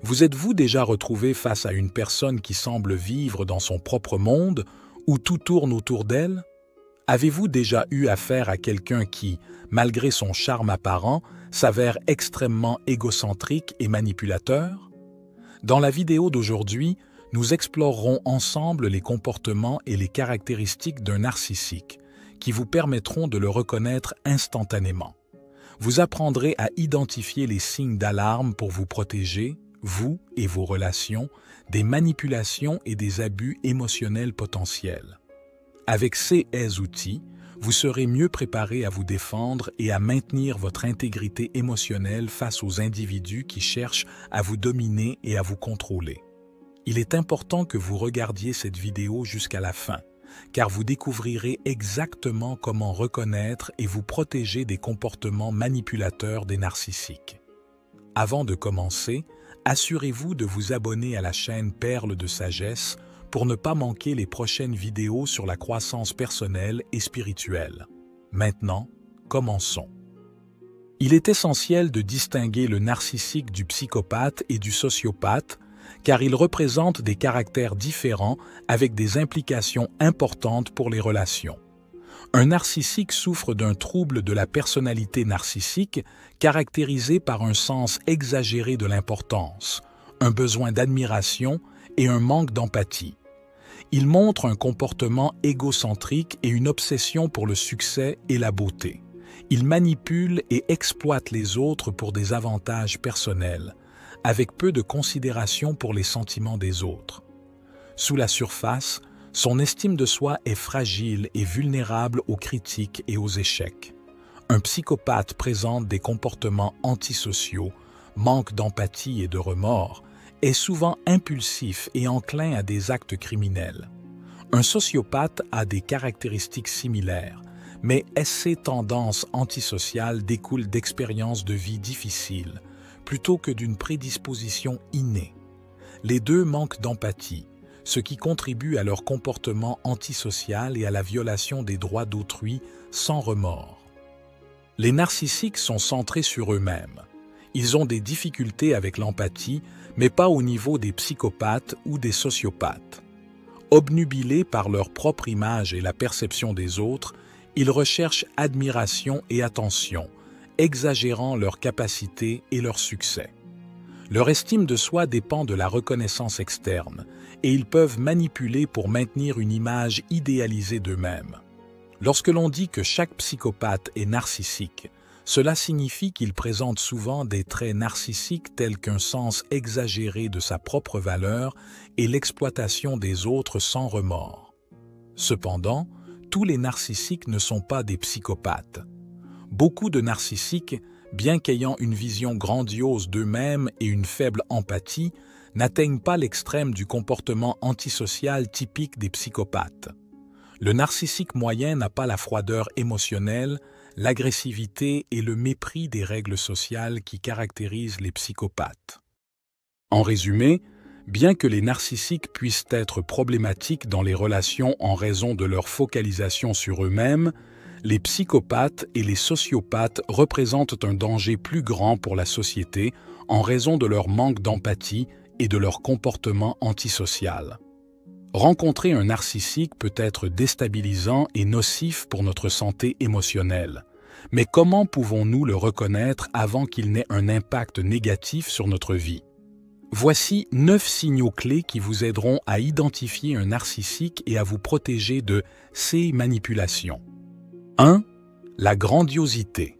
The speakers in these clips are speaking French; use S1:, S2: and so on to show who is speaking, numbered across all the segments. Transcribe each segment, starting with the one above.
S1: Vous êtes-vous déjà retrouvé face à une personne qui semble vivre dans son propre monde, où tout tourne autour d'elle? Avez-vous déjà eu affaire à quelqu'un qui, malgré son charme apparent, s'avère extrêmement égocentrique et manipulateur? Dans la vidéo d'aujourd'hui, nous explorerons ensemble les comportements et les caractéristiques d'un narcissique, qui vous permettront de le reconnaître instantanément. Vous apprendrez à identifier les signes d'alarme pour vous protéger, vous et vos relations, des manipulations et des abus émotionnels potentiels. Avec ces outils, vous serez mieux préparé à vous défendre et à maintenir votre intégrité émotionnelle face aux individus qui cherchent à vous dominer et à vous contrôler. Il est important que vous regardiez cette vidéo jusqu'à la fin, car vous découvrirez exactement comment reconnaître et vous protéger des comportements manipulateurs des narcissiques. Avant de commencer, assurez-vous de vous abonner à la chaîne Perles de Sagesse pour ne pas manquer les prochaines vidéos sur la croissance personnelle et spirituelle. Maintenant, commençons. Il est essentiel de distinguer le narcissique du psychopathe et du sociopathe, car ils représentent des caractères différents avec des implications importantes pour les relations. Un narcissique souffre d'un trouble de la personnalité narcissique caractérisé par un sens exagéré de l'importance, un besoin d'admiration et un manque d'empathie. Il montre un comportement égocentrique et une obsession pour le succès et la beauté. Il manipule et exploite les autres pour des avantages personnels, avec peu de considération pour les sentiments des autres. Sous la surface, son estime de soi est fragile et vulnérable aux critiques et aux échecs. Un psychopathe présente des comportements antisociaux, manque d'empathie et de remords, est souvent impulsif et enclin à des actes criminels. Un sociopathe a des caractéristiques similaires, mais ces tendances antisociales découlent d'expériences de vie difficiles, plutôt que d'une prédisposition innée. Les deux manquent d'empathie, ce qui contribue à leur comportement antisocial et à la violation des droits d'autrui sans remords. Les narcissiques sont centrés sur eux-mêmes. Ils ont des difficultés avec l'empathie, mais pas au niveau des psychopathes ou des sociopathes. Obnubilés par leur propre image et la perception des autres, ils recherchent admiration et attention, exagérant leurs capacités et leur succès. Leur estime de soi dépend de la reconnaissance externe, et ils peuvent manipuler pour maintenir une image idéalisée d'eux-mêmes. Lorsque l'on dit que chaque psychopathe est narcissique, cela signifie qu'il présente souvent des traits narcissiques tels qu'un sens exagéré de sa propre valeur et l'exploitation des autres sans remords. Cependant, tous les narcissiques ne sont pas des psychopathes. Beaucoup de narcissiques, bien qu'ayant une vision grandiose d'eux-mêmes et une faible empathie, n'atteignent pas l'extrême du comportement antisocial typique des psychopathes. Le narcissique moyen n'a pas la froideur émotionnelle, l'agressivité et le mépris des règles sociales qui caractérisent les psychopathes. En résumé, bien que les narcissiques puissent être problématiques dans les relations en raison de leur focalisation sur eux-mêmes, les psychopathes et les sociopathes représentent un danger plus grand pour la société en raison de leur manque d'empathie et de leur comportement antisocial. Rencontrer un narcissique peut être déstabilisant et nocif pour notre santé émotionnelle. Mais comment pouvons-nous le reconnaître avant qu'il n'ait un impact négatif sur notre vie? Voici 9 signaux clés qui vous aideront à identifier un narcissique et à vous protéger de ces manipulations. 1. La grandiosité.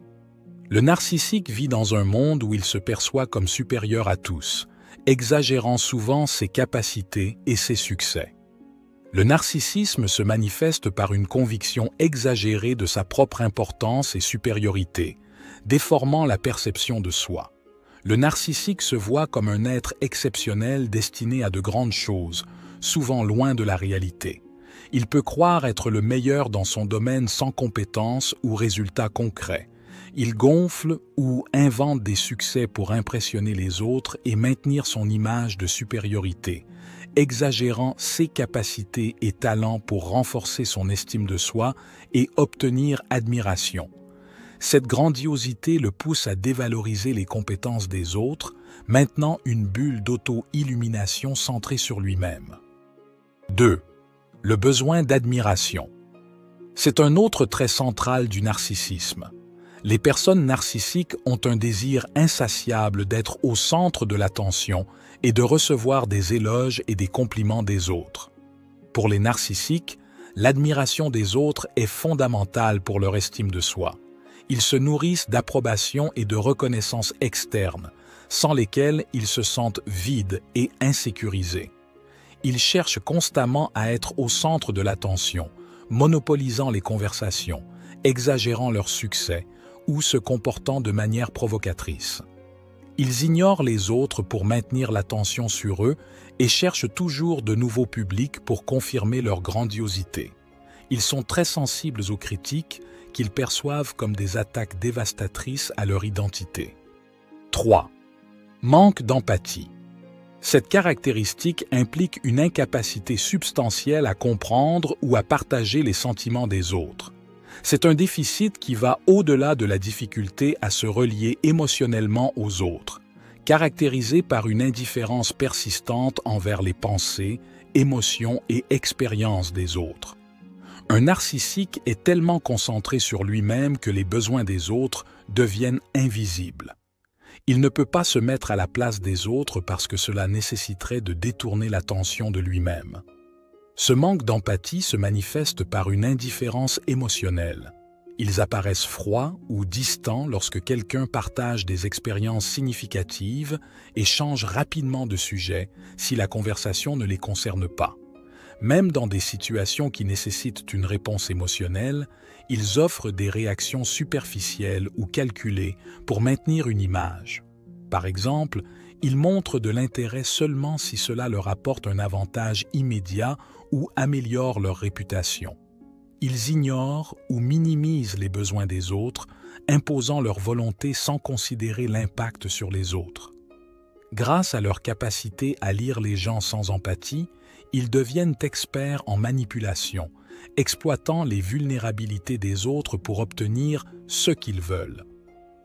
S1: Le narcissique vit dans un monde où il se perçoit comme supérieur à tous, exagérant souvent ses capacités et ses succès. Le narcissisme se manifeste par une conviction exagérée de sa propre importance et supériorité, déformant la perception de soi. Le narcissique se voit comme un être exceptionnel destiné à de grandes choses, souvent loin de la réalité. Il peut croire être le meilleur dans son domaine sans compétences ou résultats concrets. Il gonfle ou invente des succès pour impressionner les autres et maintenir son image de supériorité, exagérant ses capacités et talents pour renforcer son estime de soi et obtenir admiration. Cette grandiosité le pousse à dévaloriser les compétences des autres, maintenant une bulle d'auto-illumination centrée sur lui-même. 2. Le besoin d'admiration. C'est un autre trait central du narcissisme. Les personnes narcissiques ont un désir insatiable d'être au centre de l'attention et de recevoir des éloges et des compliments des autres. Pour les narcissiques, l'admiration des autres est fondamentale pour leur estime de soi. Ils se nourrissent d'approbation et de reconnaissance externe, sans lesquelles ils se sentent vides et insécurisés. Ils cherchent constamment à être au centre de l'attention, monopolisant les conversations, exagérant leur succès ou se comportant de manière provocatrice. Ils ignorent les autres pour maintenir l'attention sur eux et cherchent toujours de nouveaux publics pour confirmer leur grandiosité. Ils sont très sensibles aux critiques qu'ils perçoivent comme des attaques dévastatrices à leur identité. 3. Manque d'empathie. Cette caractéristique implique une incapacité substantielle à comprendre ou à partager les sentiments des autres. C'est un déficit qui va au-delà de la difficulté à se relier émotionnellement aux autres, caractérisé par une indifférence persistante envers les pensées, émotions et expériences des autres. Un narcissique est tellement concentré sur lui-même que les besoins des autres deviennent invisibles. Il ne peut pas se mettre à la place des autres parce que cela nécessiterait de détourner l'attention de lui-même. Ce manque d'empathie se manifeste par une indifférence émotionnelle. Ils apparaissent froids ou distants lorsque quelqu'un partage des expériences significatives et change rapidement de sujet si la conversation ne les concerne pas. Même dans des situations qui nécessitent une réponse émotionnelle, ils offrent des réactions superficielles ou calculées pour maintenir une image. Par exemple, ils montrent de l'intérêt seulement si cela leur apporte un avantage immédiat ou améliore leur réputation. Ils ignorent ou minimisent les besoins des autres, imposant leur volonté sans considérer l'impact sur les autres. Grâce à leur capacité à lire les gens sans empathie, ils deviennent experts en manipulation, exploitant les vulnérabilités des autres pour obtenir ce qu'ils veulent.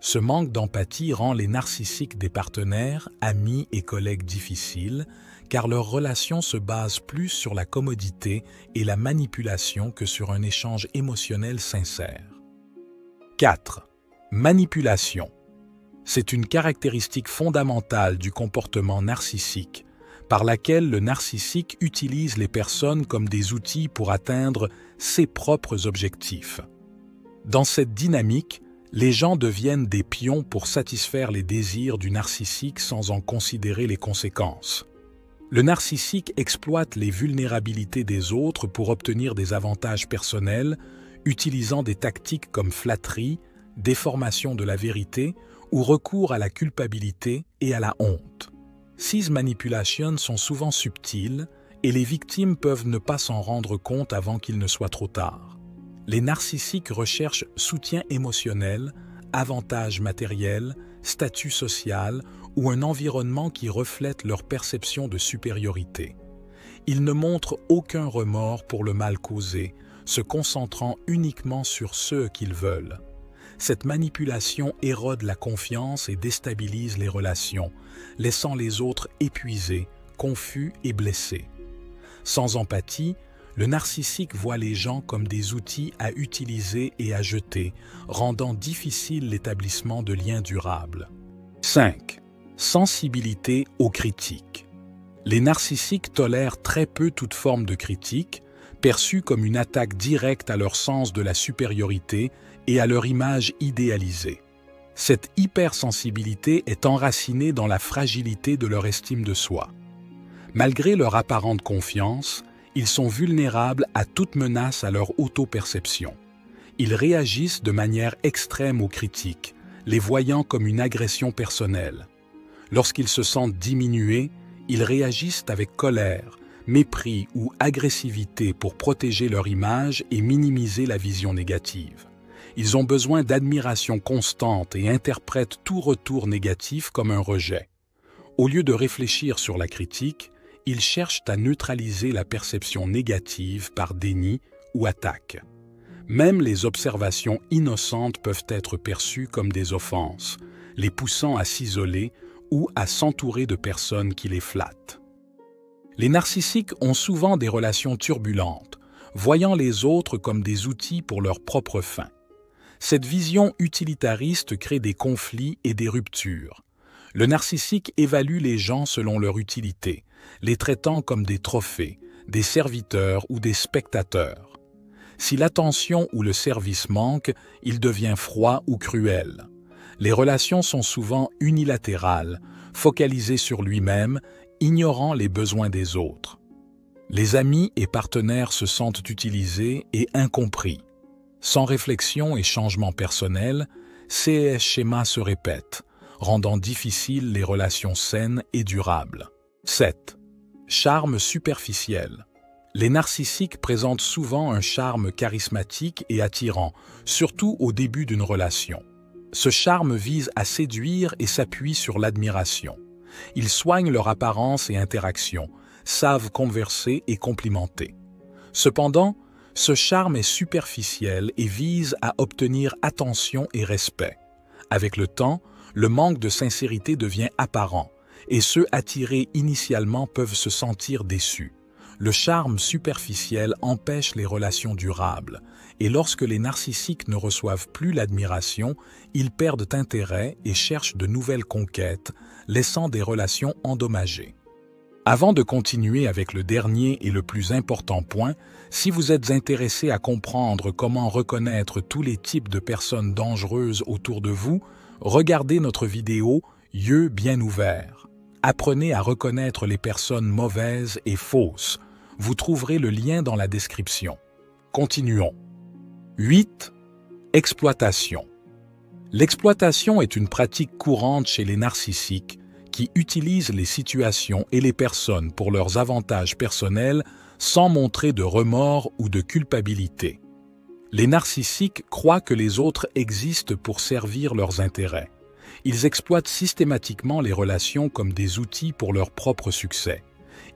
S1: Ce manque d'empathie rend les narcissiques des partenaires, amis et collègues difficiles, car leurs relations se basent plus sur la commodité et la manipulation que sur un échange émotionnel sincère. 4. Manipulation. C'est une caractéristique fondamentale du comportement narcissique, par laquelle le narcissique utilise les personnes comme des outils pour atteindre ses propres objectifs. Dans cette dynamique, les gens deviennent des pions pour satisfaire les désirs du narcissique sans en considérer les conséquences. Le narcissique exploite les vulnérabilités des autres pour obtenir des avantages personnels, utilisant des tactiques comme flatterie, déformation de la vérité ou recours à la culpabilité et à la honte. Ces manipulations sont souvent subtiles et les victimes peuvent ne pas s'en rendre compte avant qu'il ne soit trop tard. Les narcissiques recherchent soutien émotionnel, avantages matériels, statut social ou un environnement qui reflète leur perception de supériorité. Ils ne montrent aucun remords pour le mal causé, se concentrant uniquement sur ce qu'ils veulent. Cette manipulation érode la confiance et déstabilise les relations, laissant les autres épuisés, confus et blessés. Sans empathie, le narcissique voit les gens comme des outils à utiliser et à jeter, rendant difficile l'établissement de liens durables. 5. Sensibilité aux critiques. Les narcissiques tolèrent très peu toute forme de critique, perçue comme une attaque directe à leur sens de la supériorité et à leur image idéalisée. Cette hypersensibilité est enracinée dans la fragilité de leur estime de soi. Malgré leur apparente confiance, ils sont vulnérables à toute menace à leur auto-perception. Ils réagissent de manière extrême aux critiques, les voyant comme une agression personnelle. Lorsqu'ils se sentent diminués, ils réagissent avec colère, mépris ou agressivité pour protéger leur image et minimiser la vision négative. Ils ont besoin d'admiration constante et interprètent tout retour négatif comme un rejet. Au lieu de réfléchir sur la critique, ils cherchent à neutraliser la perception négative par déni ou attaque. Même les observations innocentes peuvent être perçues comme des offenses, les poussant à s'isoler ou à s'entourer de personnes qui les flattent. Les narcissiques ont souvent des relations turbulentes, voyant les autres comme des outils pour leur propre fin. Cette vision utilitariste crée des conflits et des ruptures. Le narcissique évalue les gens selon leur utilité, les traitant comme des trophées, des serviteurs ou des spectateurs. Si l'attention ou le service manque, il devient froid ou cruel. Les relations sont souvent unilatérales, focalisées sur lui-même, ignorant les besoins des autres. Les amis et partenaires se sentent utilisés et incompris. Sans réflexion et changement personnel, ces schémas se répètent, rendant difficiles les relations saines et durables. 7. Charme superficiel. Les narcissiques présentent souvent un charme charismatique et attirant, surtout au début d'une relation. Ce charme vise à séduire et s'appuie sur l'admiration. Ils soignent leur apparence et interaction, savent converser et complimenter. Cependant, ce charme est superficiel et vise à obtenir attention et respect. Avec le temps, le manque de sincérité devient apparent, et ceux attirés initialement peuvent se sentir déçus. Le charme superficiel empêche les relations durables, et lorsque les narcissiques ne reçoivent plus l'admiration, ils perdent intérêt et cherchent de nouvelles conquêtes, laissant des relations endommagées. Avant de continuer avec le dernier et le plus important point, si vous êtes intéressé à comprendre comment reconnaître tous les types de personnes dangereuses autour de vous, regardez notre vidéo « Yeux bien ouverts ». Apprenez à reconnaître les personnes mauvaises et fausses. Vous trouverez le lien dans la description. Continuons. 8. Exploitation. L'exploitation est une pratique courante chez les narcissiques qui utilisent les situations et les personnes pour leurs avantages personnels sans montrer de remords ou de culpabilité. Les narcissiques croient que les autres existent pour servir leurs intérêts. Ils exploitent systématiquement les relations comme des outils pour leur propre succès.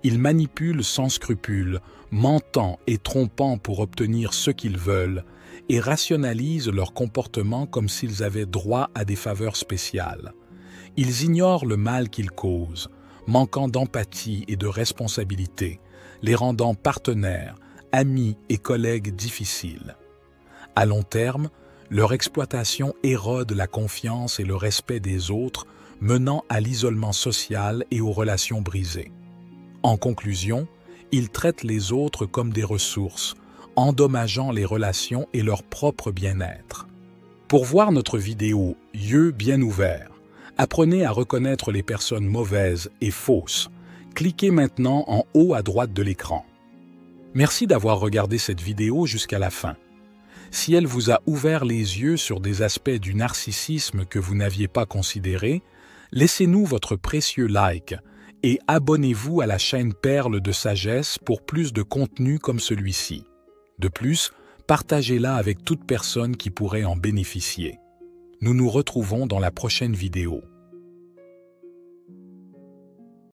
S1: Ils manipulent sans scrupule, mentant et trompant pour obtenir ce qu'ils veulent, et rationalisent leur comportement comme s'ils avaient droit à des faveurs spéciales. Ils ignorent le mal qu'ils causent, manquant d'empathie et de responsabilité, les rendant partenaires, amis et collègues difficiles. À long terme, leur exploitation érode la confiance et le respect des autres, menant à l'isolement social et aux relations brisées. En conclusion, ils traitent les autres comme des ressources, endommageant les relations et leur propre bien-être. Pour voir notre vidéo « Yeux bien ouverts », apprenez à reconnaître les personnes mauvaises et fausses. Cliquez maintenant en haut à droite de l'écran. Merci d'avoir regardé cette vidéo jusqu'à la fin. Si elle vous a ouvert les yeux sur des aspects du narcissisme que vous n'aviez pas considérés, laissez-nous votre précieux like et abonnez-vous à la chaîne Perles de Sagesse pour plus de contenu comme celui-ci. De plus, partagez-la avec toute personne qui pourrait en bénéficier. Nous nous retrouvons dans la prochaine vidéo.